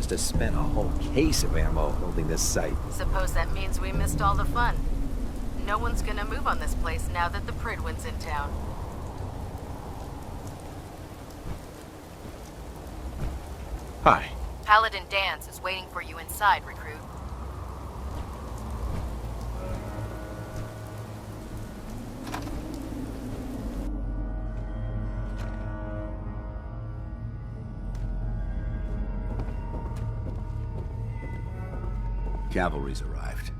Must have spent a whole case of ammo holding this site. Suppose that means we missed all the fun. No one's gonna move on this place now that the Pridwin's in town. Hi. Paladin Dance is waiting for you inside, recruit. Cavalry's arrived,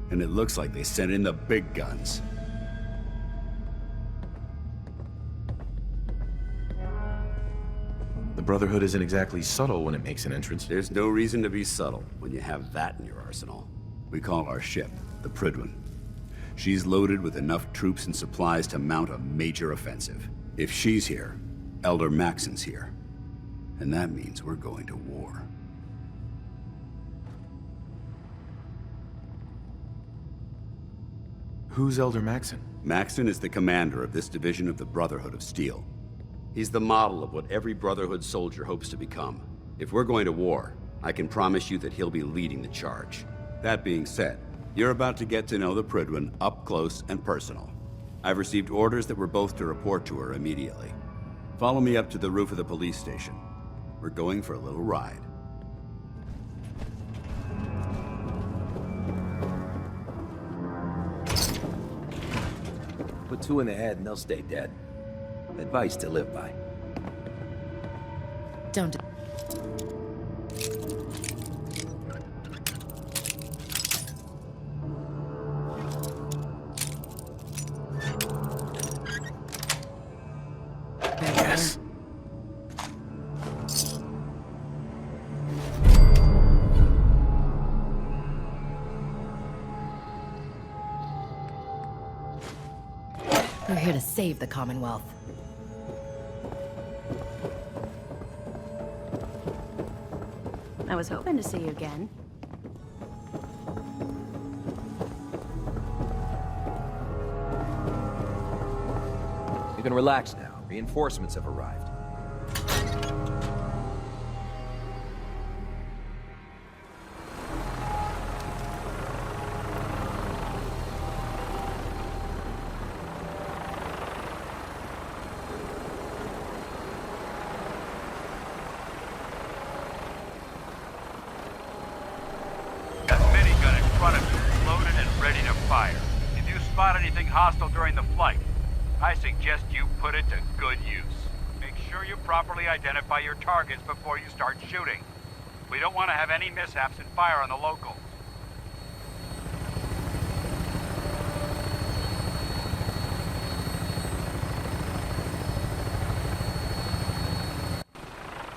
and it looks like they sent in the big guns. The Brotherhood isn't exactly subtle when it makes an entrance. There's no reason to be subtle when you have that in your arsenal. We call our ship the Pridwin. She's loaded with enough troops and supplies to mount a major offensive. If she's here, Elder Maxson's here. And that means we're going to war. Who's Elder Maxson? Maxson is the commander of this division of the Brotherhood of Steel. He's the model of what every Brotherhood soldier hopes to become. If we're going to war, I can promise you that he'll be leading the charge. That being said, you're about to get to know the Pridwin up close and personal. I've received orders that we're both to report to her immediately. Follow me up to the roof of the police station. We're going for a little ride. Put two in the head and they'll stay dead. Advice to live by. Don't... Yes. We're here to save the Commonwealth. I was hoping to see you again. You can relax now. Reinforcements have arrived. Anything hostile during the flight, I suggest you put it to good use. Make sure you properly identify your targets before you start shooting. We don't want to have any mishaps and fire on the locals.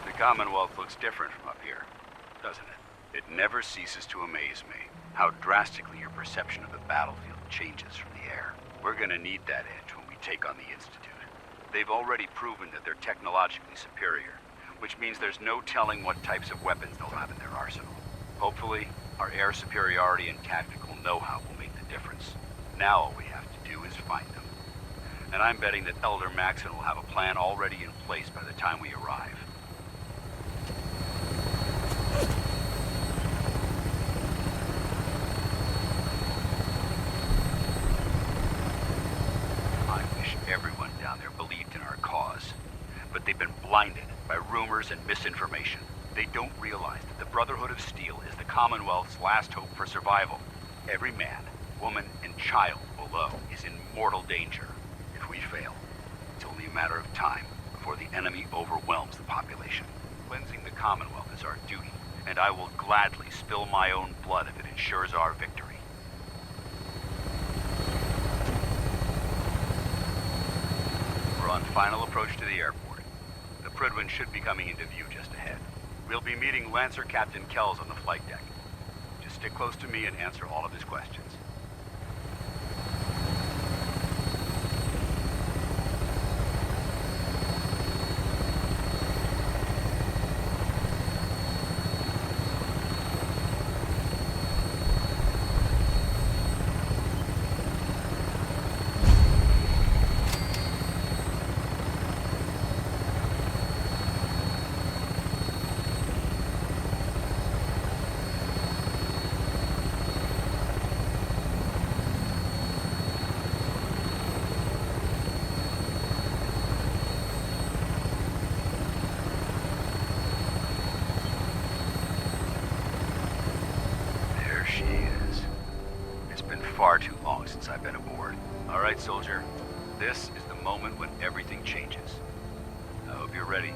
The Commonwealth looks different from up here, doesn't it? It never ceases to amaze me how drastically your perception of the battlefield changes from the air. We're gonna need that edge when we take on the Institute. They've already proven that they're technologically superior, which means there's no telling what types of weapons they'll have in their arsenal. Hopefully, our air superiority and tactical know-how will make the difference. Now all we have to do is find them. And I'm betting that Elder Maxson will have a plan already in place by the time we arrive. Everyone down there believed in our cause, but they've been blinded by rumors and misinformation. They don't realize that the Brotherhood of Steel is the Commonwealth's last hope for survival. Every man, woman, and child below is in mortal danger. If we fail, it's only a matter of time before the enemy overwhelms the population. Cleansing the Commonwealth is our duty, and I will gladly spill my own blood if it ensures our victory. On final approach to the airport. The Pridwin should be coming into view just ahead. We'll be meeting Lancer Captain Kells on the flight deck. Just stick close to me and answer all of his questions. since I've been aboard. All right, soldier. This is the moment when everything changes. I hope you're ready.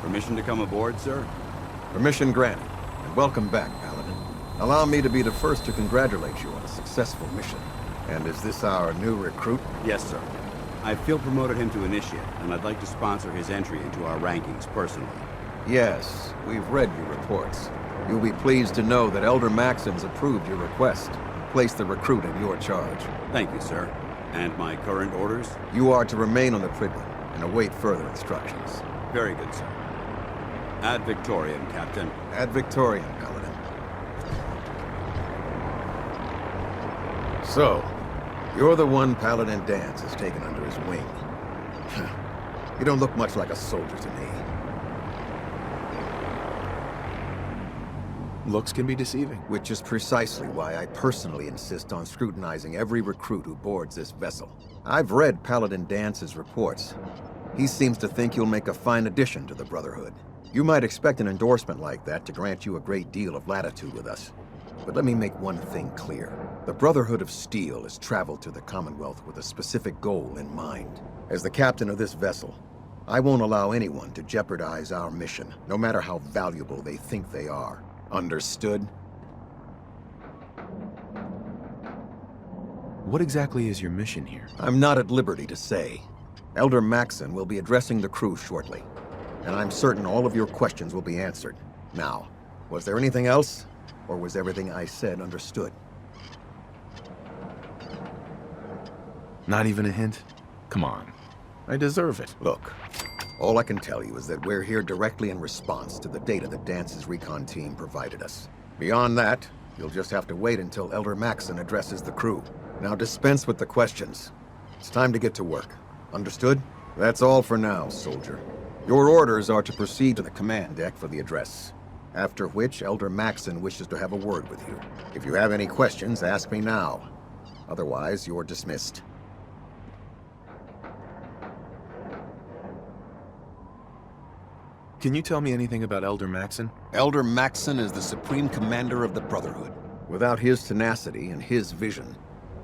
Permission to come aboard, sir? Permission granted, and welcome back, Paladin. Allow me to be the first to congratulate you on a successful mission. And is this our new recruit? Yes, sir. I feel promoted him to initiate, and I'd like to sponsor his entry into our rankings personally. Yes, we've read your reports. You'll be pleased to know that Elder Maxson's approved your request. Place the recruit in your charge. Thank you, sir. And my current orders? You are to remain on the Pridwood and await further instructions. Very good, sir. Ad Victoriam, Captain. Ad Victoriam, Paladin. So, you're the one Paladin Danse has taken under his wing. You don't look much like a soldier to me. Looks can be deceiving. Which is precisely why I personally insist on scrutinizing every recruit who boards this vessel. I've read Paladin Dance's reports. He seems to think you'll make a fine addition to the Brotherhood. You might expect an endorsement like that to grant you a great deal of latitude with us. But let me make one thing clear. The Brotherhood of Steel has traveled to the Commonwealth with a specific goal in mind. As the captain of this vessel, I won't allow anyone to jeopardize our mission, no matter how valuable they think they are. Understood? What exactly is your mission here? I'm not at liberty to say. Elder Maxson will be addressing the crew shortly, and I'm certain all of your questions will be answered. Now, was there anything else, or was everything I said understood? Not even a hint? Come on. I deserve it. Look, all I can tell you is that we're here directly in response to the data that Dance's recon team provided us. Beyond that, you'll just have to wait until Elder Maxson addresses the crew. Now dispense with the questions. It's time to get to work. Understood? That's all for now, soldier. Your orders are to proceed to the command deck for the address. After which, Elder Maxson wishes to have a word with you. If you have any questions, ask me now. Otherwise, you're dismissed. Can you tell me anything about Elder Maxson? Elder Maxson is the supreme commander of the Brotherhood. Without his tenacity and his vision,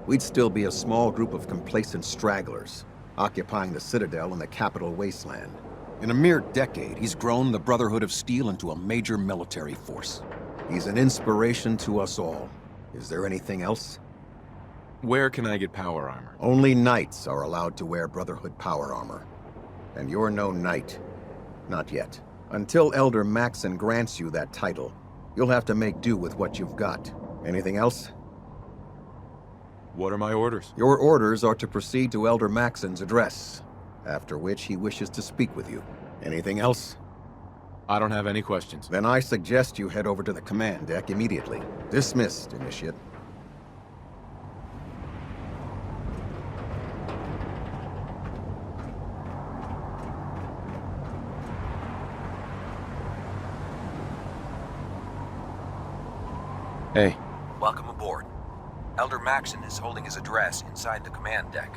we'd still be a small group of complacent stragglers, occupying the Citadel and the capital wasteland. In a mere decade, he's grown the Brotherhood of Steel into a major military force. He's an inspiration to us all. Is there anything else? Where can I get power armor? Only knights are allowed to wear Brotherhood power armor. And you're no knight. Not yet. Until Elder Maxson grants you that title, you'll have to make do with what you've got. Anything else? What are my orders? Your orders are to proceed to Elder Maxson's address, after which he wishes to speak with you. Anything else? I don't have any questions. Then I suggest you head over to the command deck immediately. Dismissed, Initiate. Hey. Welcome aboard. Elder Maxson is holding his address inside the command deck.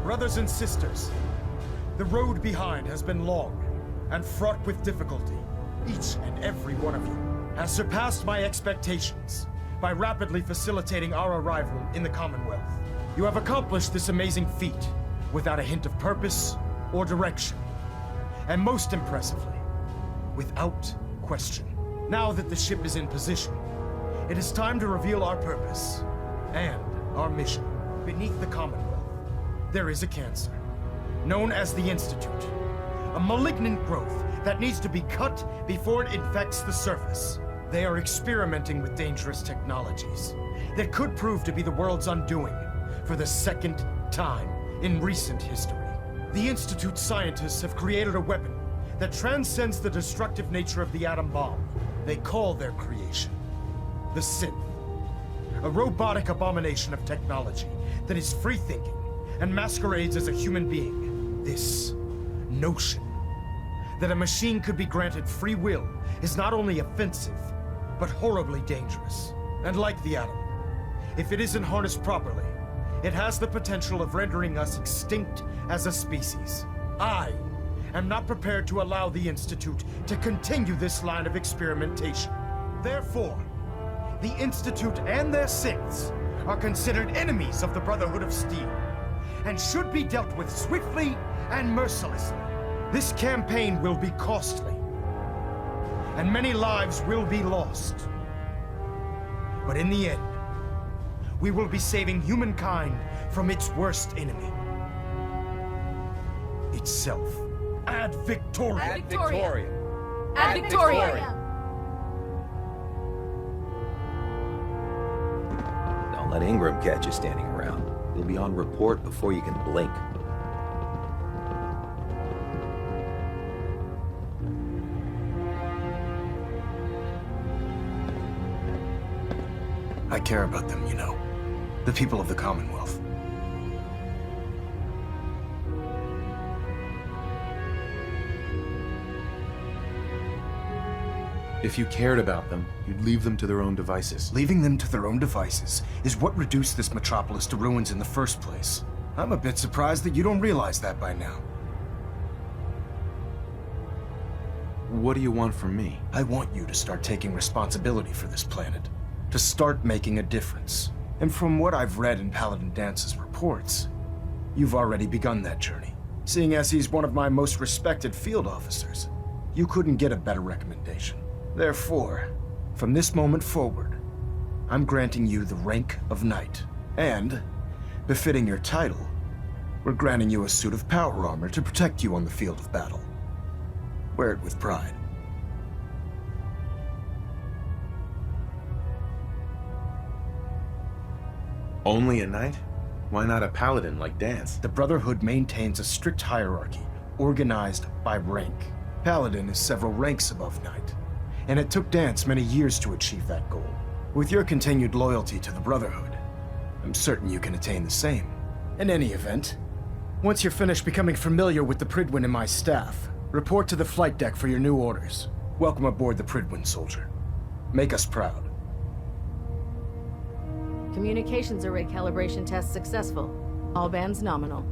Brothers and sisters, the road behind has been long and fraught with difficulty. Each and every one of you has surpassed my expectations by rapidly facilitating our arrival in the Commonwealth. You have accomplished this amazing feat without a hint of purpose or direction. And most impressively, without question. Now that the ship is in position, it is time to reveal our purpose and our mission. Beneath the Commonwealth, there is a cancer, known as the Institute. A malignant growth that needs to be cut before it infects the surface. They are experimenting with dangerous technologies that could prove to be the world's undoing for the second time in recent history. The Institute's scientists have created a weapon that transcends the destructive nature of the atom bomb. They call their creation the synth. A robotic abomination of technology that is free-thinking and masquerades as a human being. This notion that a machine could be granted free will is not only offensive, but horribly dangerous. And like the atom, if it isn't harnessed properly, it has the potential of rendering us extinct as a species. I am not prepared to allow the Institute to continue this line of experimentation. Therefore, the Institute and their synths are considered enemies of the Brotherhood of Steel, and should be dealt with swiftly and mercilessly. This campaign will be costly, and many lives will be lost. But in the end, we will be saving humankind from its worst enemy. Itself. Ad Victoriam! Ad Victoriam! Ad Victoriam! Don't let Ingram catch you standing around. You'll be on report before you can blink. I care about them, you know. The people of the Commonwealth. If you cared about them, you'd leave them to their own devices. Leaving them to their own devices is what reduced this metropolis to ruins in the first place. I'm a bit surprised that you don't realize that by now. What do you want from me? I want you to start taking responsibility for this planet. To start making a difference. And from what I've read in Paladin Dance's reports, you've already begun that journey. Seeing as he's one of my most respected field officers, you couldn't get a better recommendation. Therefore, from this moment forward, I'm granting you the rank of Knight. And, befitting your title, we're granting you a suit of power armor to protect you on the field of battle. Wear it with pride. Only a knight? Why not a paladin like Dance? The Brotherhood maintains a strict hierarchy, organized by rank. Paladin is several ranks above Knight, and it took Dance many years to achieve that goal. With your continued loyalty to the Brotherhood, I'm certain you can attain the same. In any event, once you're finished becoming familiar with the Pridwin and my staff, report to the flight deck for your new orders. Welcome aboard the Pridwin, soldier. Make us proud. Communications array calibration test successful. All bands nominal.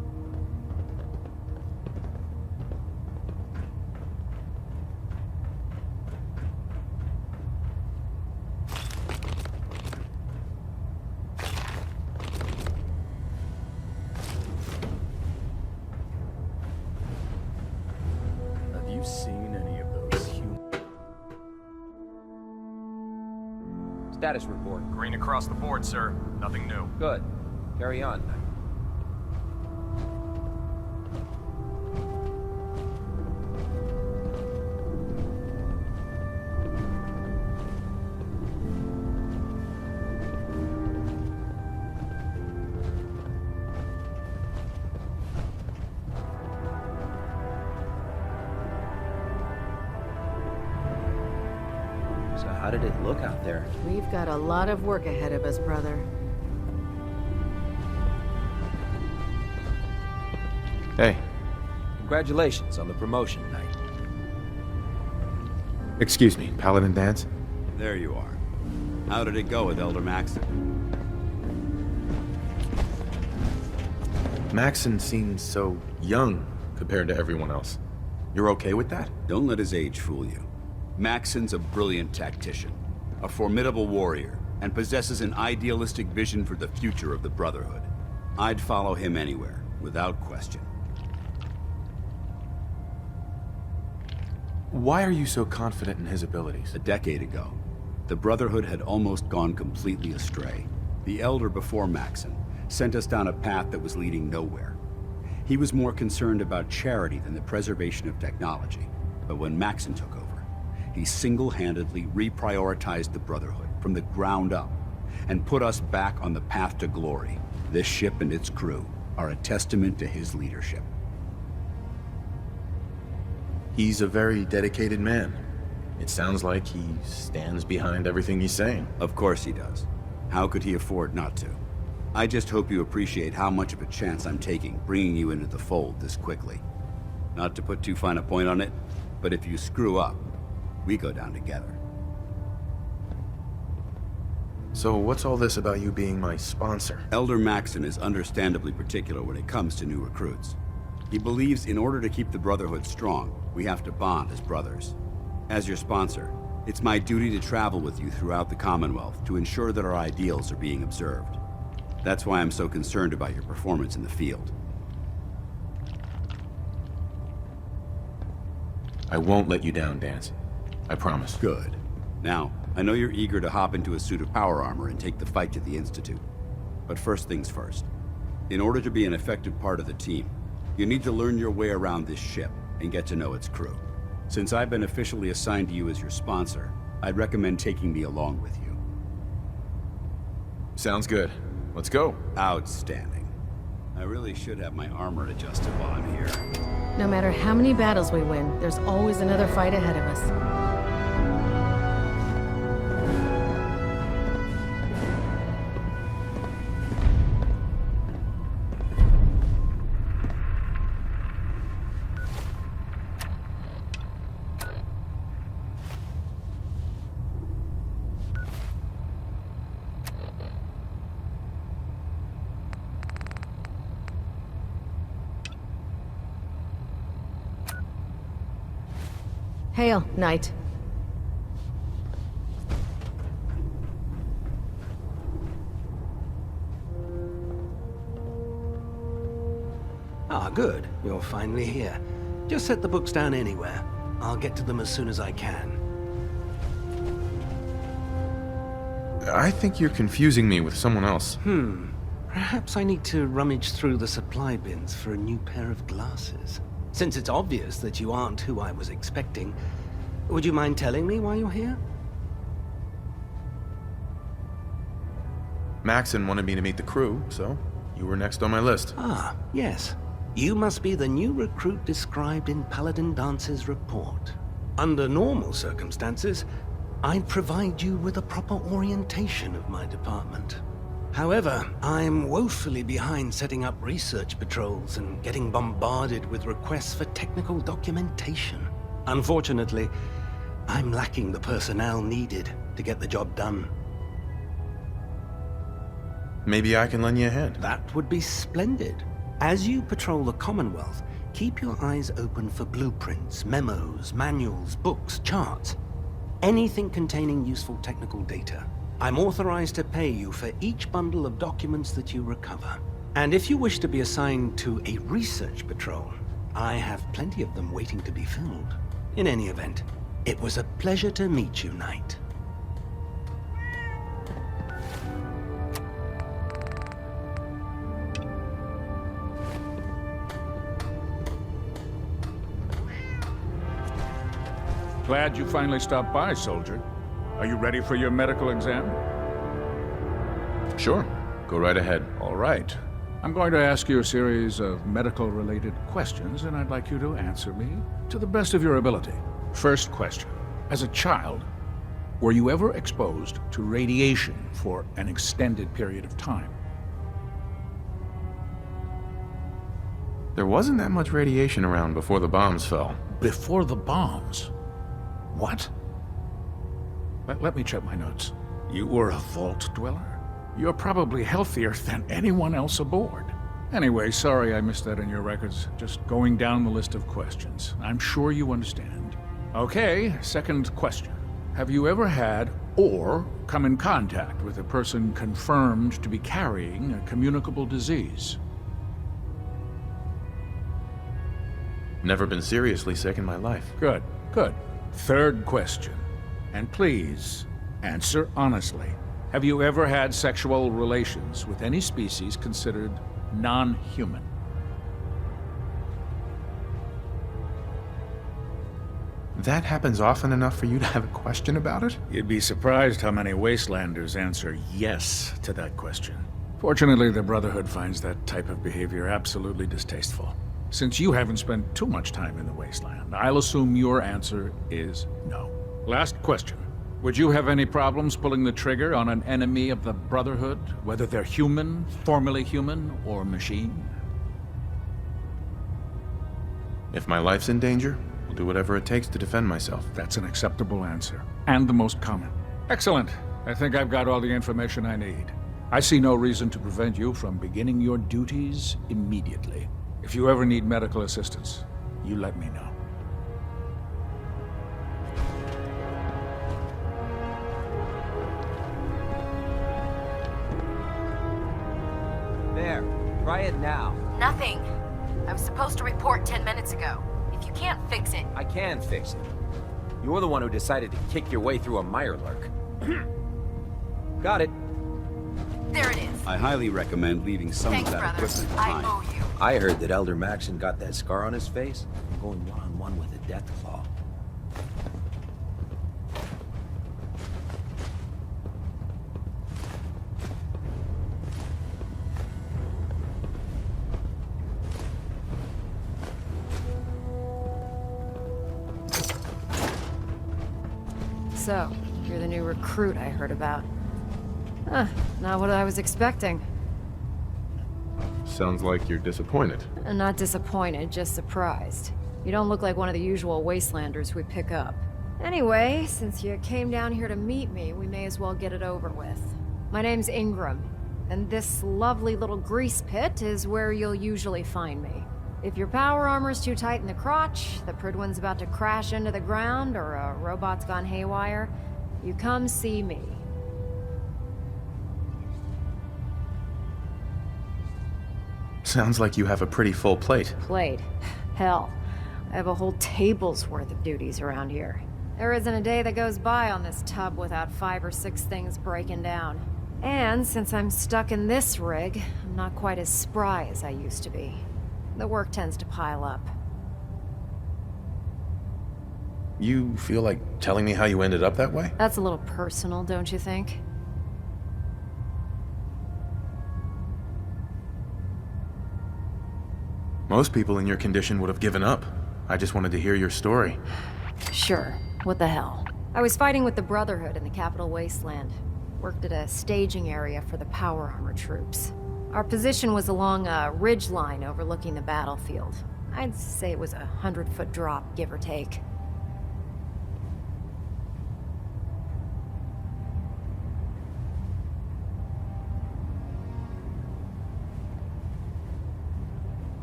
Have you seen any of those humans? Status report. Green across the board, sir. Nothing new. Good. Carry on. So how did it look out there? We've got a lot of work ahead of us, brother. Hey. Congratulations on the promotion, Knight. Excuse me, Paladin Dance? There you are. How did it go with Elder Maxson? Maxson seems so young compared to everyone else. You're okay with that? Don't let his age fool you. Maxson's a brilliant tactician, a formidable warrior, and possesses an idealistic vision for the future of the Brotherhood. I'd follow him anywhere, without question. Why are you so confident in his abilities? A decade ago, the Brotherhood had almost gone completely astray. The Elder before Maxson sent us down a path that was leading nowhere. He was more concerned about charity than the preservation of technology. But when Maxson took over, he single-handedly reprioritized the Brotherhood from the ground up and put us back on the path to glory. This ship and its crew are a testament to his leadership. He's a very dedicated man. It sounds like he stands behind everything he's saying. Of course he does. How could he afford not to? I just hope you appreciate how much of a chance I'm taking bringing you into the fold this quickly. Not to put too fine a point on it, but if you screw up, we go down together. So what's all this about you being my sponsor? Elder Maxson is understandably particular when it comes to new recruits. He believes in order to keep the Brotherhood strong, we have to bond as brothers. As your sponsor, it's my duty to travel with you throughout the Commonwealth to ensure that our ideals are being observed. That's why I'm so concerned about your performance in the field. I won't let you down, Dance. I promise. Good. Now, I know you're eager to hop into a suit of power armor and take the fight to the Institute. But first things first. In order to be an effective part of the team, you need to learn your way around this ship and get to know its crew. Since I've been officially assigned to you as your sponsor, I'd recommend taking me along with you. Sounds good. Let's go. Outstanding. I really should have my armor adjusted while I'm here. No matter how many battles we win, there's always another fight ahead of us. Hail, Knight. Ah, good. You're finally here. Just set the books down anywhere. I'll get to them as soon as I can. I think you're confusing me with someone else. Perhaps I need to rummage through the supply bins for a new pair of glasses. Since it's obvious that you aren't who I was expecting, would you mind telling me why you're here? Maxson wanted me to meet the crew, so you were next on my list. Ah, yes. You must be the new recruit described in Paladin Dance's report. Under normal circumstances, I'd provide you with a proper orientation of my department. However, I'm woefully behind setting up research patrols and getting bombarded with requests for technical documentation. Unfortunately, I'm lacking the personnel needed to get the job done. Maybe I can lend you a hand. That would be splendid. As you patrol the Commonwealth, keep your eyes open for blueprints, memos, manuals, books, charts. Anything containing useful technical data. I'm authorized to pay you for each bundle of documents that you recover. And if you wish to be assigned to a research patrol, I have plenty of them waiting to be filled. In any event, it was a pleasure to meet you, Knight. Glad you finally stopped by, soldier. Are you ready for your medical exam? Sure. Go right ahead. All right. I'm going to ask you a series of medical-related questions, and I'd like you to answer me to the best of your ability. First question. As a child, were you ever exposed to radiation for an extended period of time? There wasn't that much radiation around before the bombs fell. Before the bombs? What? Let me check my notes. You were a vault dweller? You're probably healthier than anyone else aboard. Anyway, sorry I missed that in your records. Just going down the list of questions. I'm sure you understand. Okay, second question. have you ever had or come in contact with a person confirmed to be carrying a communicable disease? Never been seriously sick in my life. Good, good. Third question. And please, answer honestly. Have you ever had sexual relations with any species considered non-human? That happens often enough for you to have a question about it? You'd be surprised how many wastelanders answer yes to that question. Fortunately, the Brotherhood finds that type of behavior absolutely distasteful. Since you haven't spent too much time in the wasteland, I'll assume your answer is no. Last question. Would you have any problems pulling the trigger on an enemy of the Brotherhood, whether they're human, formerly human, or machine? If my life's in danger, I'll do whatever it takes to defend myself. That's an acceptable answer, and the most common. Excellent. I think I've got all the information I need. I see no reason to prevent you from beginning your duties immediately. If you ever need medical assistance, you let me know. There. Try it now. Nothing. I was supposed to report 10 minutes ago. If you can't fix it... I can fix it. You're the one who decided to kick your way through a Mirelurk. Got it. There it is. I highly recommend leaving some Thanks, of that brother. equipment I behind. owe you. I heard that Elder Maxson got that scar on his face from going one-on-one with a death claw. So, you're the new recruit I heard about. Huh, not what I was expecting. Sounds like you're disappointed. Not disappointed, just surprised. You don't look like one of the usual wastelanders we pick up. Anyway, since you came down here to meet me, we may as well get it over with. My name's Ingram, and this lovely little grease pit is where you'll usually find me. If your power armor's too tight in the crotch, the Pridwin's about to crash into the ground, or a robot's gone haywire, you come see me. Sounds like you have a pretty full plate. Plate? Hell, I have a whole table's worth of duties around here. There isn't a day that goes by on this tub without 5 or 6 things breaking down. And since I'm stuck in this rig, I'm not quite as spry as I used to be. The work tends to pile up. You feel like telling me how you ended up that way? That's a little personal, don't you think? Most people in your condition would have given up. I just wanted to hear your story. Sure. What the hell? I was fighting with the Brotherhood in the capital wasteland. Worked at a staging area for the power armor troops. Our position was along a ridge line overlooking the battlefield. I'd say it was a 100-foot drop, give or take.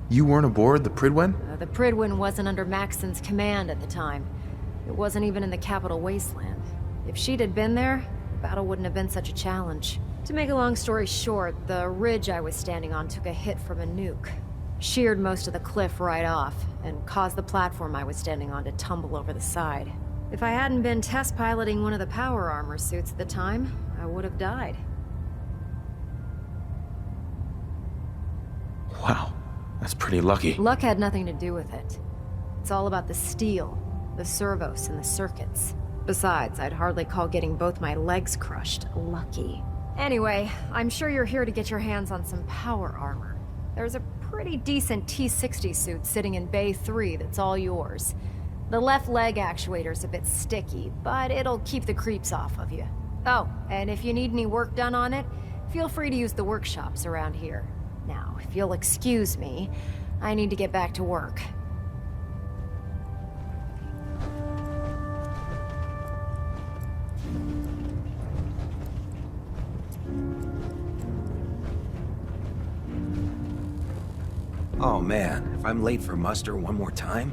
You weren't aboard the Pridwen? The Pridwin wasn't under Maxson's command at the time. It wasn't even in the capital wasteland. If she'd had been there, the battle wouldn't have been such a challenge. To make a long story short, the ridge I was standing on took a hit from a nuke. Sheared most of the cliff right off, and caused the platform I was standing on to tumble over the side. If I hadn't been test piloting one of the power armor suits at the time, I would have died. Wow, that's pretty lucky. Luck had nothing to do with it. It's all about the steel, the servos, and the circuits. Besides, I'd hardly call getting both my legs crushed lucky. Anyway, I'm sure you're here to get your hands on some power armor. There's a pretty decent T-60 suit sitting in Bay 3 that's all yours. The left leg actuator's a bit sticky, but it'll keep the creeps off of you. Oh, and if you need any work done on it, feel free to use the workshops around here. Now, if you'll excuse me, I need to get back to work. Oh man, if I'm late for muster one more time,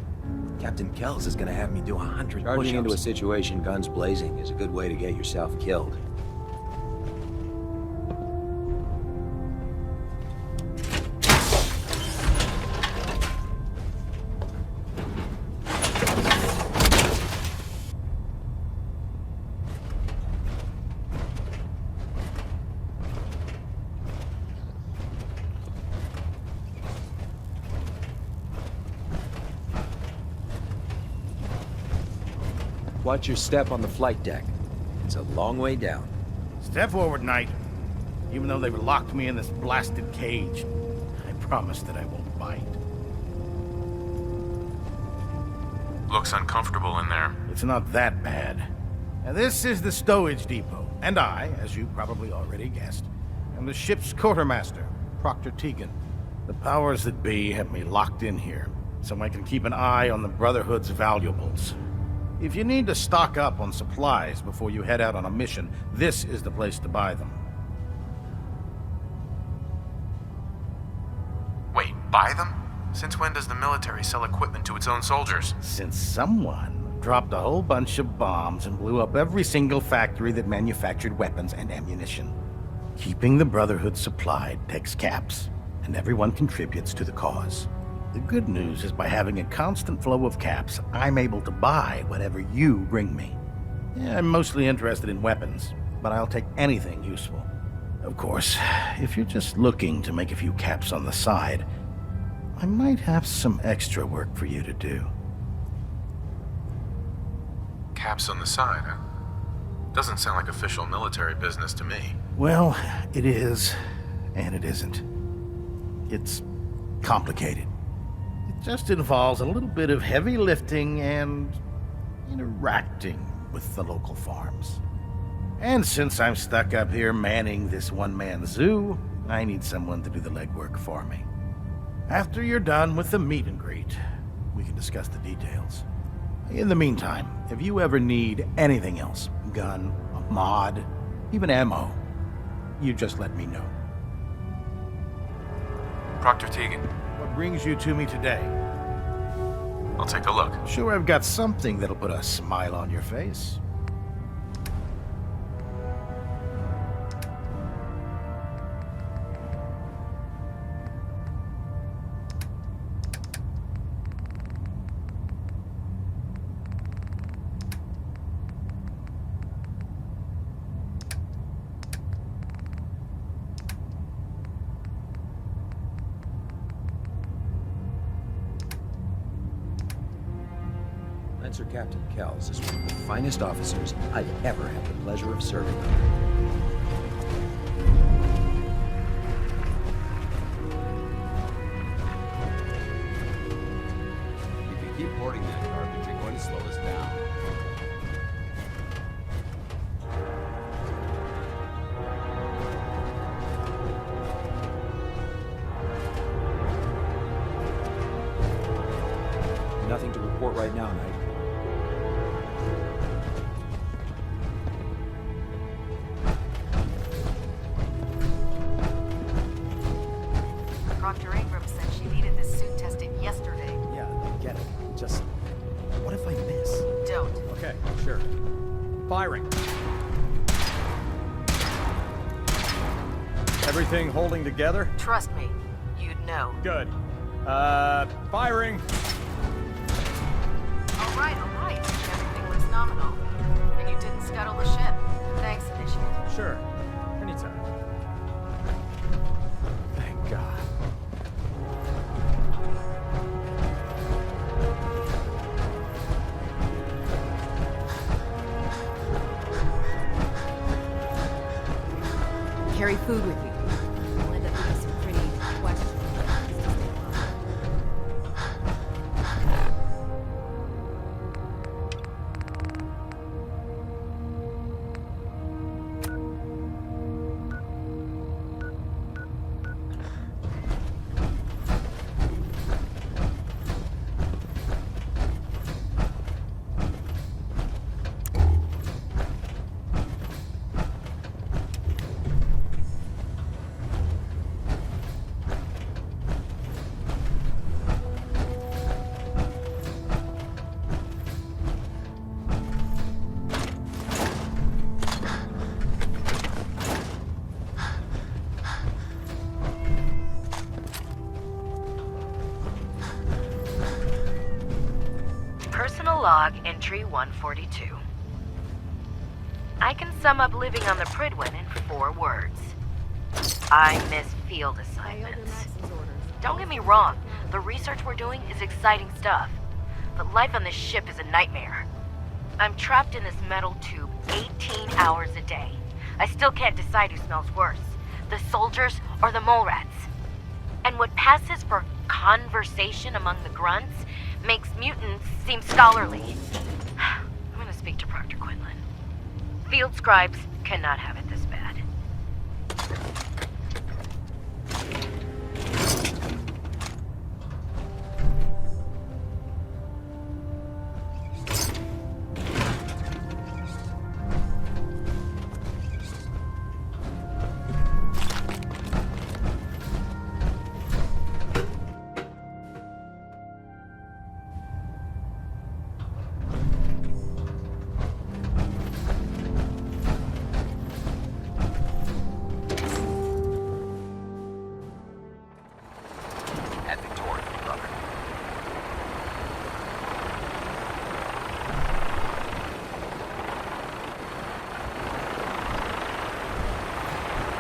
Captain Kells is gonna have me do 100 Charging push-ups. into a situation guns blazing is a good way to get yourself killed. Watch your step on the flight deck. It's a long way down. Step forward, Knight. Even though they've locked me in this blasted cage, I promise that I won't bite. Looks uncomfortable in there. It's not that bad. Now, this is the stowage depot, and I, as you probably already guessed, am the ship's quartermaster, Proctor Tegan. The powers that be have me locked in here, so I can keep an eye on the Brotherhood's valuables. If you need to stock up on supplies before you head out on a mission, this is the place to buy them. Wait, buy them? Since when does the military sell equipment to its own soldiers? Since someone dropped a whole bunch of bombs and blew up every single factory that manufactured weapons and ammunition. Keeping the Brotherhood supplied takes caps, and everyone contributes to the cause. The good news is by having a constant flow of caps, I'm able to buy whatever you bring me. Yeah, I'm mostly interested in weapons, but I'll take anything useful. Of course, if you're just looking to make a few caps on the side, I might have some extra work for you to do. Caps on the side, huh? Doesn't sound like official military business to me. Well, it is, and it isn't. It's complicated. It just involves a little bit of heavy lifting and interacting with the local farms. And since I'm stuck up here manning this one-man zoo, I need someone to do the legwork for me. After you're done with the meet and greet, we can discuss the details. In the meantime, if you ever need anything else, gun, a mod, even ammo, you just let me know. Proctor Tegan. What brings you to me today? I'll take a look. Sure, I've got something that'll put a smile on your face. Sir Captain Kells is one of the finest officers I've ever had the pleasure of serving under. If you keep hoarding that garbage, you're going to slow us down. Nothing to report right now, Knight. Proctor Ingram said she needed this suit tested yesterday. Yeah, I get it. Just, what if I miss? Don't. Okay, sure. Firing. Everything holding together? Trust me, you'd know. Good. Firing. All right. Everything looks nominal. And you didn't scuttle the ship. Thanks, Initiate. Sure. Anytime. Thank God. Carry food with you. You'll end up with some pretty questions. Entry 142. I can sum up living on the Prydwen in 4 words. I miss field assignments. Don't get me wrong, the research we're doing is exciting stuff, but life on this ship is a nightmare. I'm trapped in this metal tube 18 hours a day. I still can't decide who smells worse, the soldiers or the mole rats. And what passes for conversation among the grunts makes mutants seem scholarly. I'm gonna speak to Proctor Quinlan. Field scribes cannot have it this bad.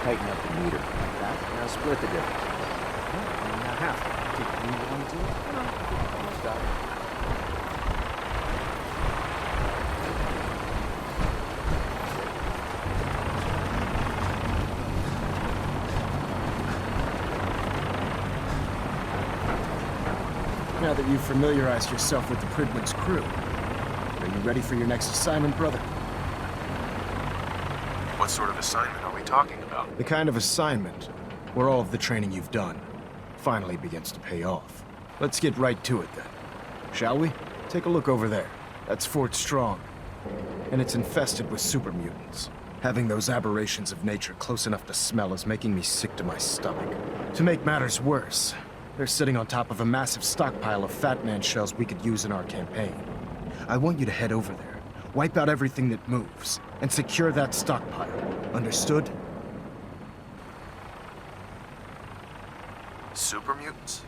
Tighten up the meter. Now split the difference. Now half. Take 3, 1, 2. I think we almost got it. Now that you've familiarized yourself with the Prydwen's crew, are you ready for your next assignment, brother? What sort of assignment are we talking about? The kind of assignment where all of the training you've done finally begins to pay off. Let's get right to it then, shall we? Take a look over there. That's Fort Strong, and it's infested with super mutants. Having those aberrations of nature close enough to smell is making me sick to my stomach. To make matters worse, they're sitting on top of a massive stockpile of Fat Man shells we could use in our campaign. I want you to head over there, wipe out everything that moves, and secure that stockpile. Understood? Super mutants?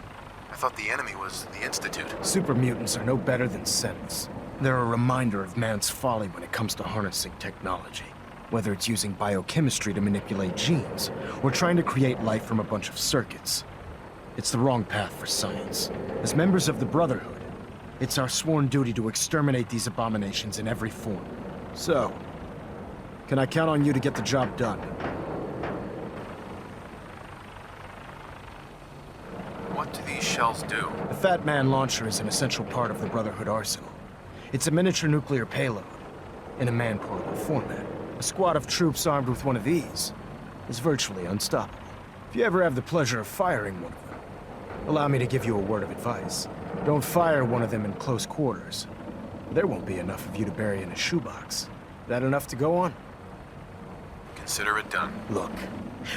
I thought the enemy was the Institute. Super mutants are no better than Sentinels. They're a reminder of man's folly when it comes to harnessing technology. Whether it's using biochemistry to manipulate genes, or trying to create life from a bunch of circuits. It's the wrong path for science. As members of the Brotherhood, it's our sworn duty to exterminate these abominations in every form. So, can I count on you to get the job done? What do these shells do? The Fat Man launcher is an essential part of the Brotherhood arsenal. It's a miniature nuclear payload, in a man-portable format. A squad of troops armed with one of these is virtually unstoppable. If you ever have the pleasure of firing one of them, allow me to give you a word of advice. Don't fire one of them in close quarters. There won't be enough of you to bury in a shoebox. That enough to go on? Consider it done. Look,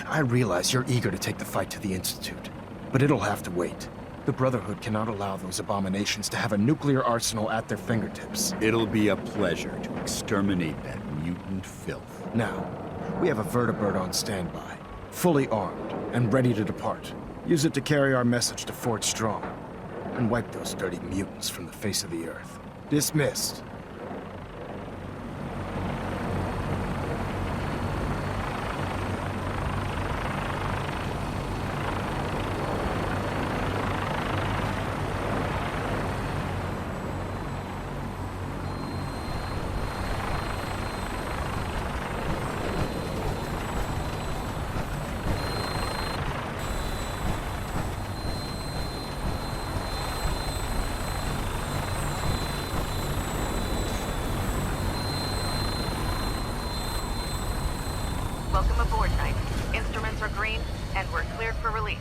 I realize you're eager to take the fight to the Institute, but it'll have to wait. The Brotherhood cannot allow those abominations to have a nuclear arsenal at their fingertips. It'll be a pleasure to exterminate that mutant filth. Now, we have a vertibird on standby, fully armed and ready to depart. Use it to carry our message to Fort Strong, and wipe those dirty mutants from the face of the earth. Dismissed. Welcome aboard, Knight. Instruments are green, and we're cleared for release.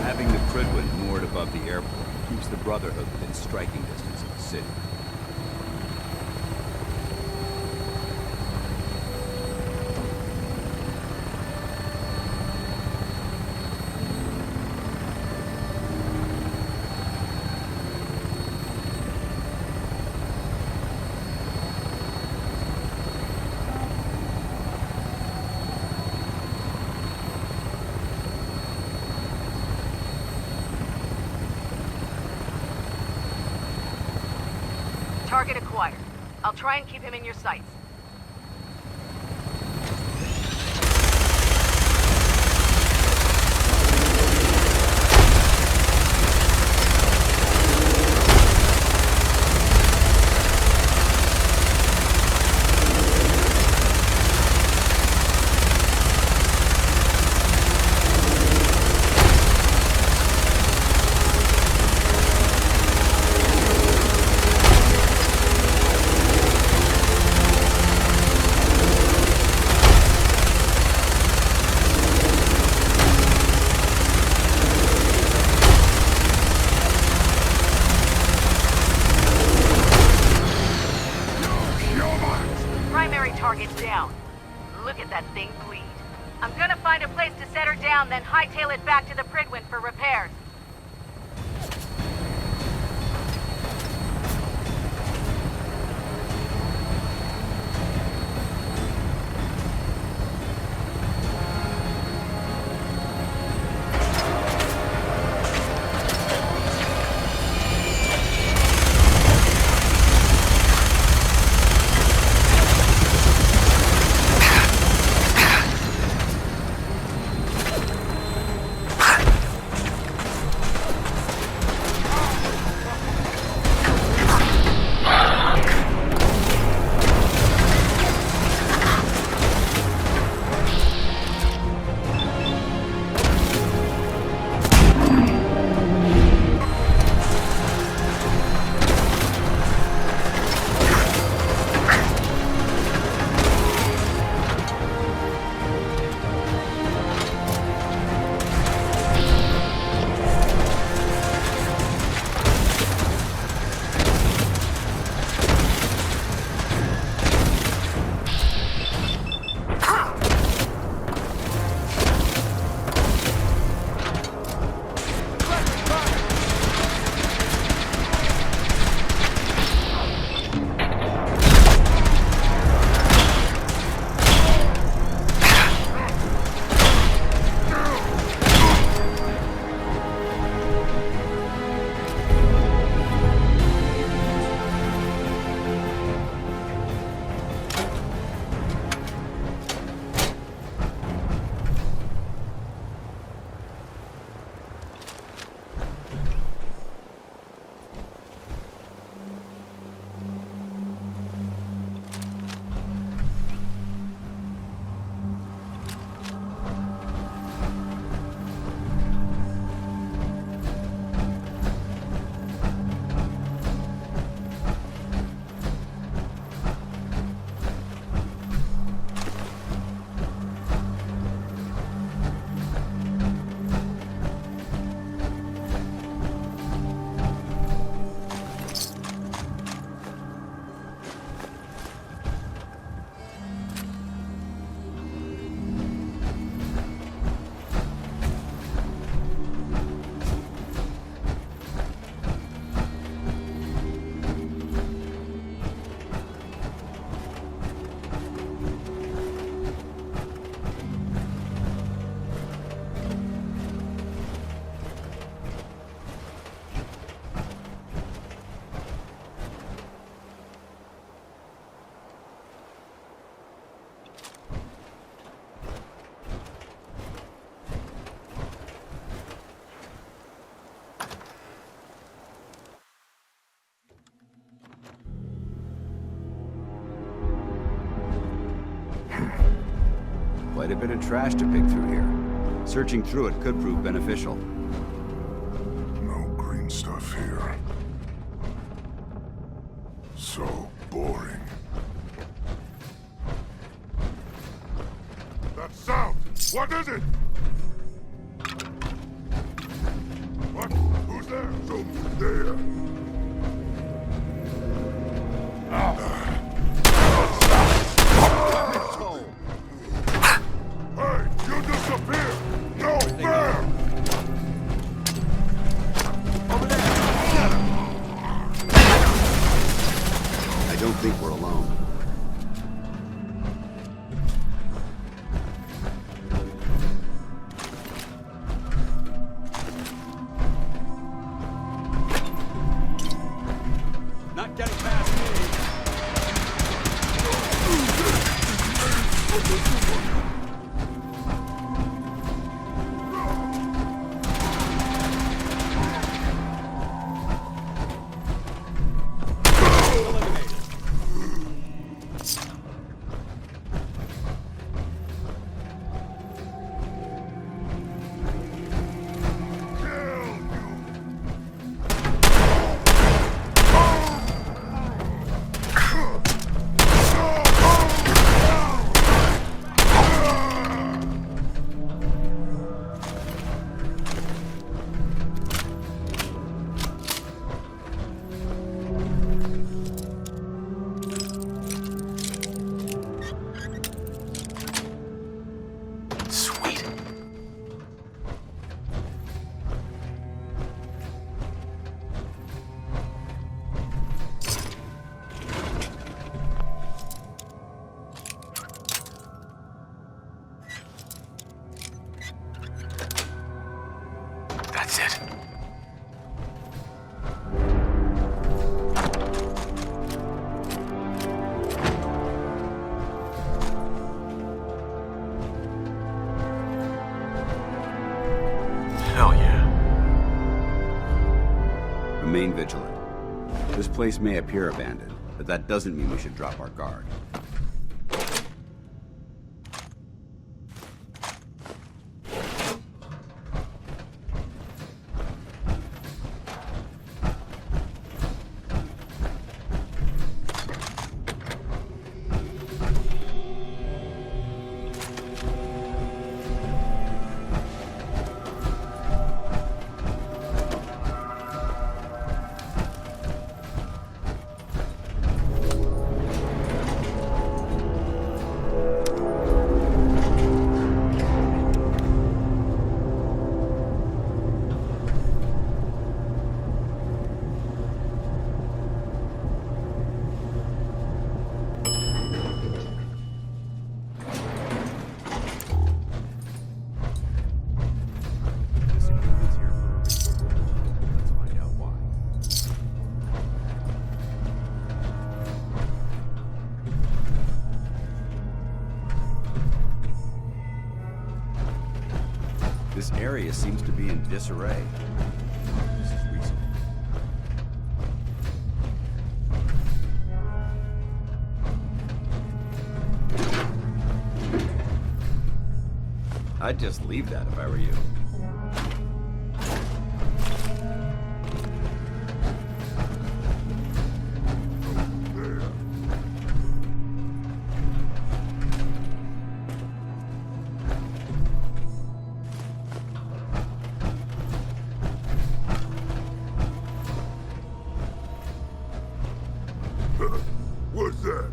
Having the Prydwen moored above the airport keeps the Brotherhood within striking distance of the city. required. I'll try and keep him in your sights. Target down. Look at that thing bleed. I'm gonna find a place to set her down, then hightail it back to the Pridwin for repairs. Quite a bit of trash to pick through here. Searching through it could prove beneficial. No green stuff here. So boring. That sound! What is it? What? Who's there? Someone's there. Hey, you disappear! No fair! Over there! I don't think we're alone. That's it. Hell yeah. Remain vigilant. This place may appear abandoned, but that doesn't mean we should drop our guard. This area seems to be in disarray. This is recent. I'd just leave that if I were you. What's that?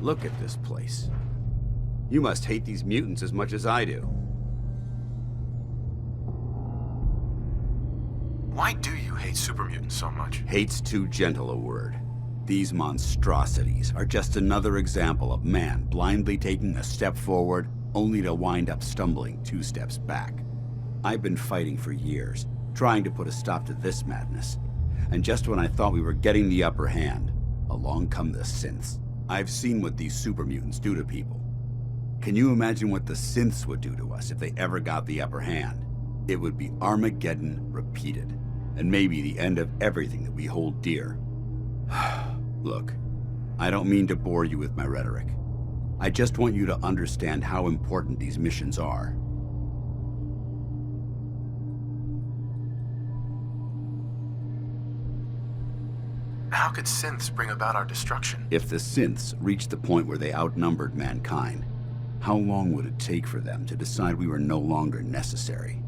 Look at this place. You must hate these mutants as much as I do. Why do you hate super mutants so much? Hate's too gentle a word. These monstrosities are just another example of man blindly taking a step forward, only to wind up stumbling 2 steps back. I've been fighting for years, trying to put a stop to this madness. And just when I thought we were getting the upper hand, along come the synths. I've seen what these super mutants do to people. Can you imagine what the synths would do to us if they ever got the upper hand? It would be Armageddon repeated, and maybe the end of everything that we hold dear. Look, I don't mean to bore you with my rhetoric. I just want you to understand how important these missions are. How could synths bring about our destruction? If the synths reached the point where they outnumbered mankind, how long would it take for them to decide we were no longer necessary?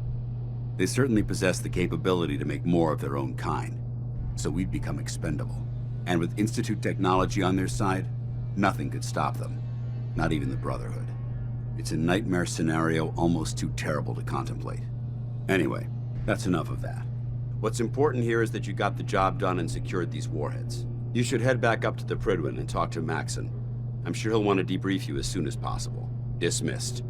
They certainly possess the capability to make more of their own kind, so we'd become expendable. And with Institute technology on their side, nothing could stop them, not even the Brotherhood. It's a nightmare scenario almost too terrible to contemplate. Anyway, that's enough of that. What's important here is that you got the job done and secured these warheads. You should head back up to the Prydwen and talk to Maxson. I'm sure he'll want to debrief you as soon as possible. Dismissed.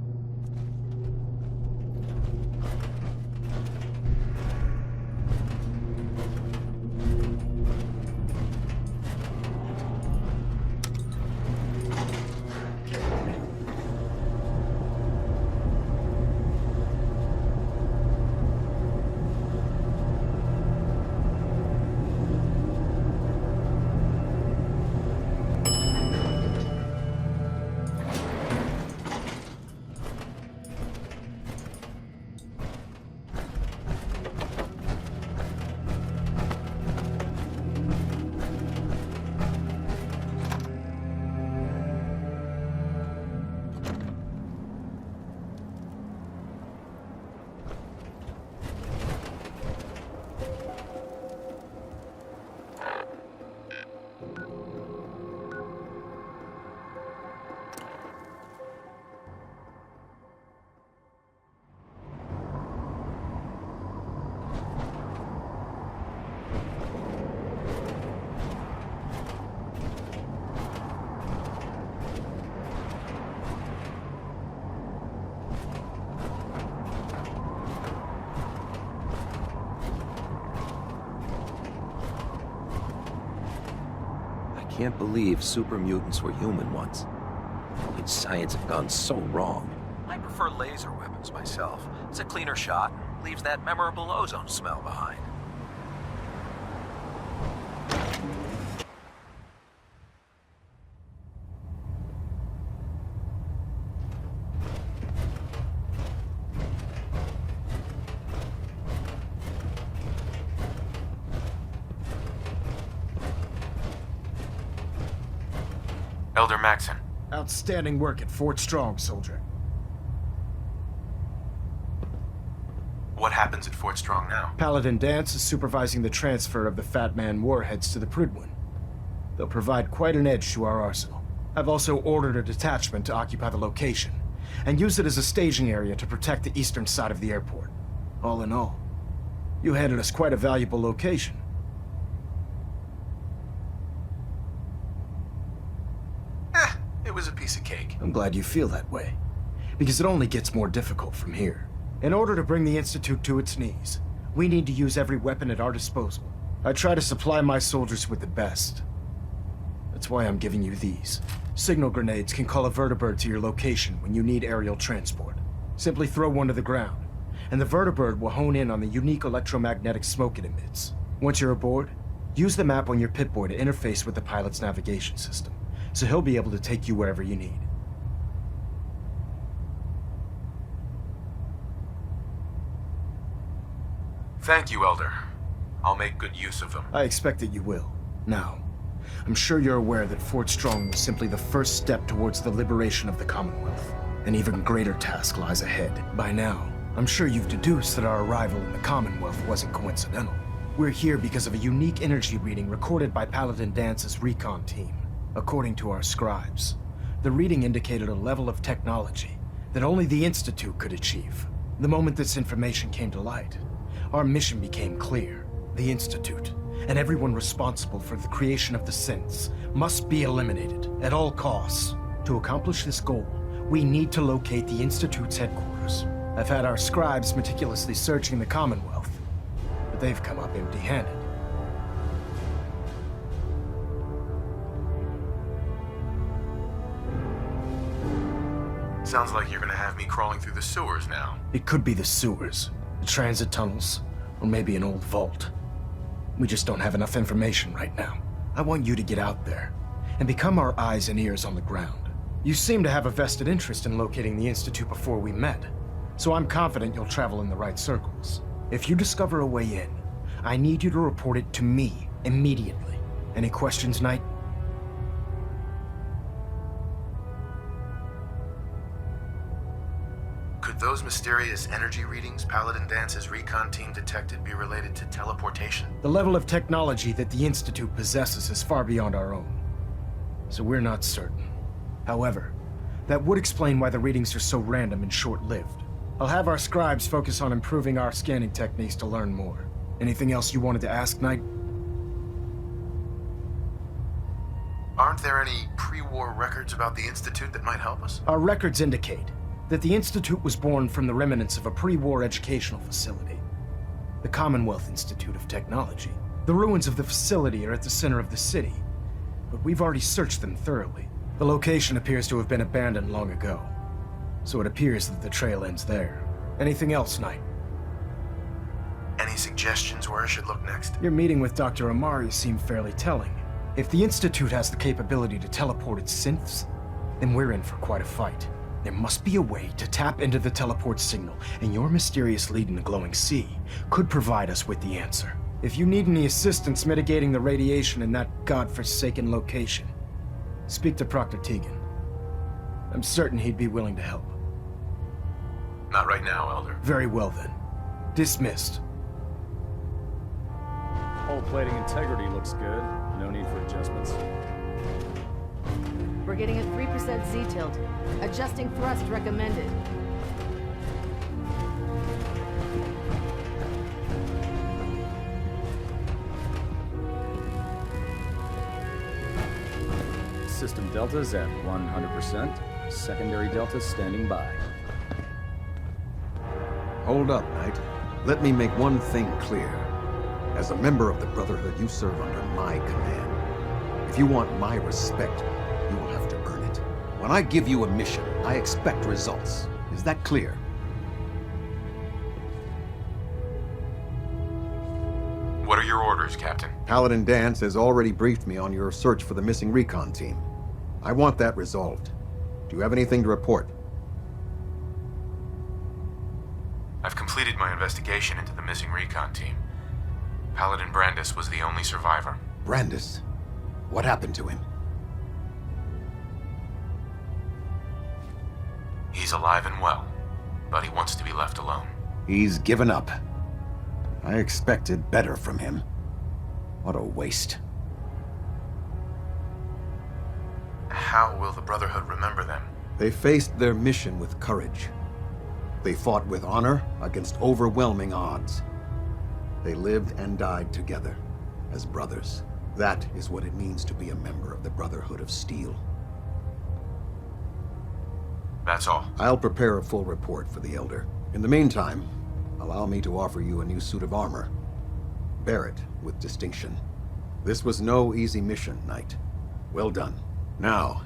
I can't believe super mutants were human once. Its science had gone so wrong. I prefer laser weapons myself. It's a cleaner shot, leaves that memorable ozone smell behind. Elder Maxson. Outstanding work at Fort Strong, soldier. What happens at Fort Strong now? Paladin Danse is supervising the transfer of the Fat Man warheads to the Prydwen. They'll provide quite an edge to our arsenal. I've also ordered a detachment to occupy the location, and use it as a staging area to protect the eastern side of the airport. All in all, you handed us quite a valuable location. It was a piece of cake. I'm glad you feel that way, because it only gets more difficult from here. In order to bring the Institute to its knees, we need to use every weapon at our disposal. I try to supply my soldiers with the best. That's why I'm giving you these. Signal grenades can call a vertibird to your location when you need aerial transport. Simply throw one to the ground, and the vertibird will hone in on the unique electromagnetic smoke it emits. Once you're aboard, use the map on your Pip-Boy to interface with the pilot's navigation system, so he'll be able to take you wherever you need. Thank you, Elder. I'll make good use of them. I expect that you will. Now, I'm sure you're aware that Fort Strong was simply the first step towards the liberation of the Commonwealth. An even greater task lies ahead. By now, I'm sure you've deduced that our arrival in the Commonwealth wasn't coincidental. We're here because of a unique energy reading recorded by Paladin Dance's recon team. According to our scribes, The reading indicated a level of technology that only the Institute could achieve. The moment this information came to light, our mission became clear. The Institute, and everyone responsible for the creation of the synths, must be eliminated at all costs. To accomplish this goal, we need to locate the Institute's headquarters. I've had our scribes meticulously searching the Commonwealth, but they've come up empty-handed. Sounds like you're gonna have me crawling through the sewers now. It could be the sewers, the transit tunnels, or maybe an old vault. We just don't have enough information right now. I want you to get out there and become our eyes and ears on the ground. You seem to have a vested interest in locating the Institute before we met, so I'm confident you'll travel in the right circles. If you discover a way in, I need you to report it to me immediately. Any questions, Knight? Could those mysterious energy readings Paladin Dance's recon team detected be related to teleportation? The level of technology that the Institute possesses is far beyond our own, so we're not certain. However, that would explain why the readings are so random and short-lived. I'll have our scribes focus on improving our scanning techniques to learn more. Anything else you wanted to ask, Knight? Aren't there any pre-war records about the Institute that might help us? Our records indicate that the Institute was born from the remnants of a pre-war educational facility, the Commonwealth Institute of Technology. The ruins of the facility are at the center of the city, but we've already searched them thoroughly. The location appears to have been abandoned long ago, so it appears that the trail ends there. Anything else, Knight? Any suggestions where I should look next? Your meeting with Dr. Amari seemed fairly telling. If the Institute has the capability to teleport its synths, then we're in for quite a fight. There must be a way to tap into the teleport signal, and your mysterious lead in the glowing sea could provide us with the answer. If you need any assistance mitigating the radiation in that godforsaken location, speak to Proctor Tegan. I'm certain he'd be willing to help. Not right now, Elder. Very well then. Dismissed. Hull plating integrity looks good. No need for adjustments. We're getting a 3% Z-tilt. Adjusting thrust recommended. System deltas at 100%. Secondary deltas standing by. Hold up, Knight. Let me make one thing clear. As a member of the Brotherhood, you serve under my command. If you want my respect, you will have to earn it. When I give you a mission, I expect results. Is that clear? What are your orders, Captain? Paladin Dance has already briefed me on your search for the missing recon team. I want that resolved. Do you have anything to report? I've completed my investigation into the missing recon team. Paladin Brandis was the only survivor. Brandis? What happened to him? He's alive and well, but he wants to be left alone. He's given up. I expected better from him. What a waste. How will the Brotherhood remember them? They faced their mission with courage. They fought with honor against overwhelming odds. They lived and died together as brothers. That is what it means to be a member of the Brotherhood of Steel. That's all. I'll prepare a full report for the Elder. In the meantime, allow me to offer you a new suit of armor. Bear it with distinction. This was no easy mission, Knight. Well done. Now,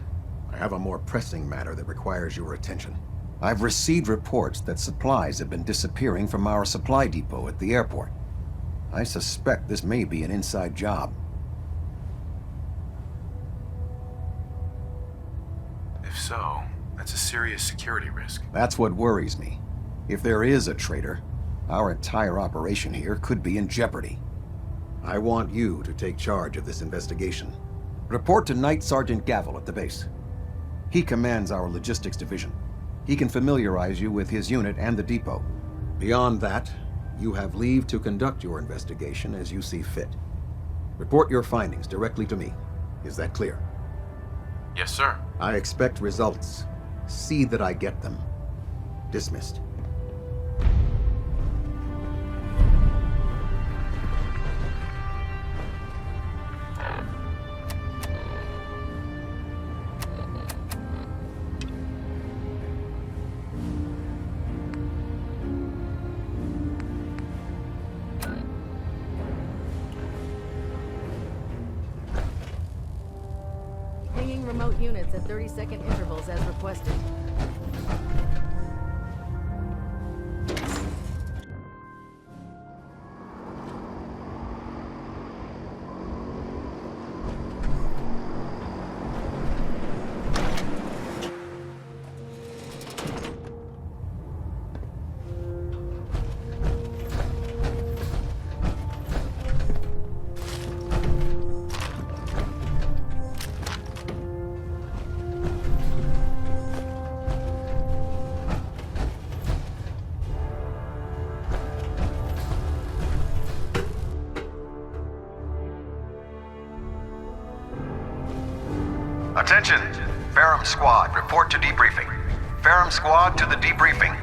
I have a more pressing matter that requires your attention. I've received reports that supplies have been disappearing from our supply depot at the airport. I suspect this may be an inside job. If so, that's a serious security risk. That's what worries me. If there is a traitor, our entire operation here could be in jeopardy. I want you to take charge of this investigation. Report to Knight Sergeant Gavel at the base. He commands our logistics division. He can familiarize you with his unit and the depot. Beyond that, you have leave to conduct your investigation as you see fit. Report your findings directly to me. Is that clear? Yes, sir. I expect results. See that I get them. Dismissed. Pinging remote units at 30-second intervals as requested. Attention! Ferrum Squad, report to debriefing. Ferrum Squad to the debriefing.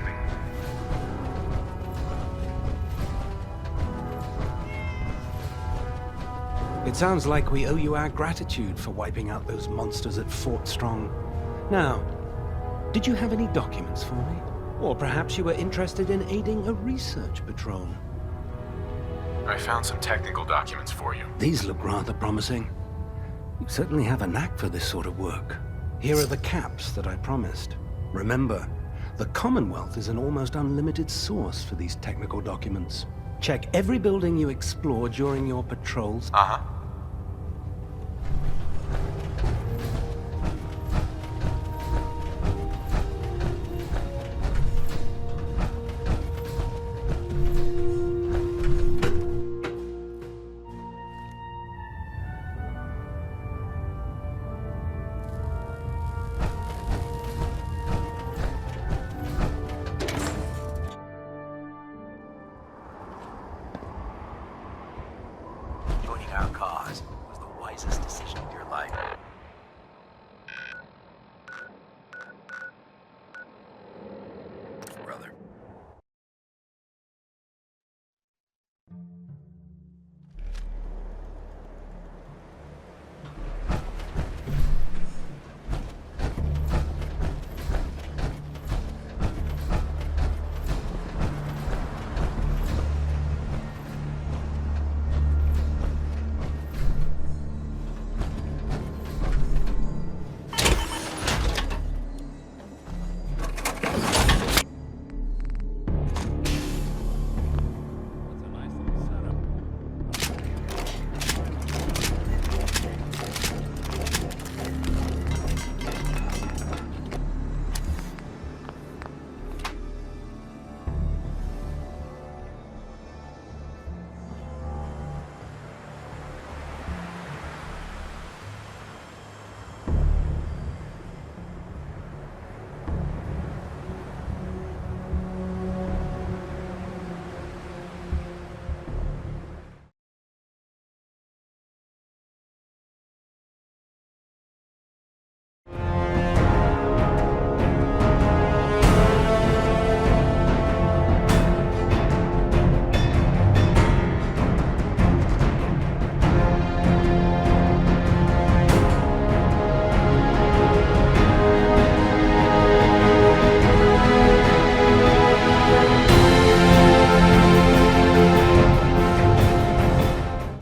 It sounds like we owe you our gratitude for wiping out those monsters at Fort Strong. Now, did you have any documents for me? Or perhaps you were interested in aiding a research patrol? I found some technical documents for you. These look rather promising. You certainly have a knack for this sort of work. Here are the caps that I promised. Remember, the Commonwealth is an almost unlimited source for these technical documents. Check every building you explore during your patrols.